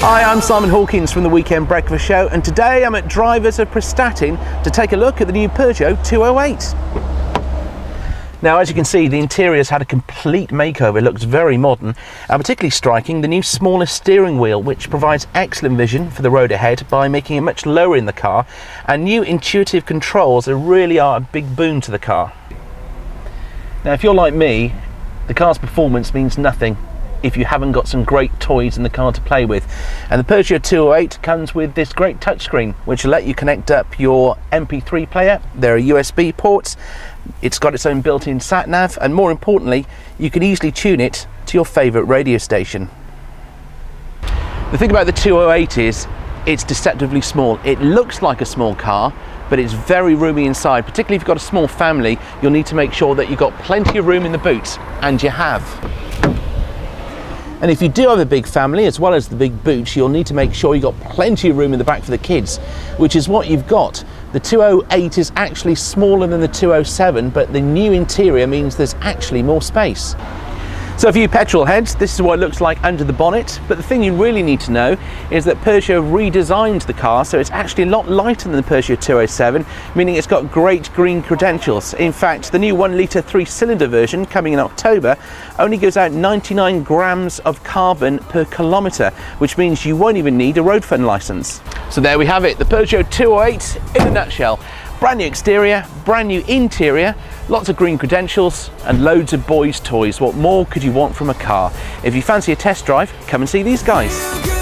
Hi, I'm Simon Hawkins from the Weekend Breakfast Show, and today I'm at Drivers of Prestatyn to take a look at the new Peugeot 208. Now, as you can see, the interior's had a complete makeover. It looks very modern, and particularly striking, the new smaller steering wheel, which provides excellent vision for the road ahead by making it much lower in the car, and new intuitive controls that really are a big boon to the car. Now, if you're like me, the car's performance means nothing if you haven't got some great toys in the car to play with, and the Peugeot 208 comes with this great touchscreen which will let you connect up your MP3 player. There are USB ports, it's got its own built-in sat nav, and more importantly, you can easily tune it to your favourite radio station. The thing about the 208 is it's deceptively small. It looks like a small car, but it's very roomy inside. Particularly if you've got a small family, you'll need to make sure that you've got plenty of room in the boot, and you have. And if you do have a big family, as well as the big boot, you'll need to make sure you've got plenty of room in the back for the kids, which is what you've got. The 208 is actually smaller than the 207, but the new interior means there's actually more space. So for you petrol heads, this is what it looks like under the bonnet, but the thing you really need to know is that Peugeot redesigned the car, so it's actually a lot lighter than the Peugeot 207, meaning it's got great green credentials. In fact, the new 1 litre 3-cylinder version coming in October only gives out 99 grams of carbon per kilometre, which means you won't even need a road fund licence. So there we have it, the Peugeot 208 in a nutshell. Brand new exterior, brand new interior, lots of green credentials and loads of boys' toys. What more could you want from a car? If you fancy a test drive, come and see these guys.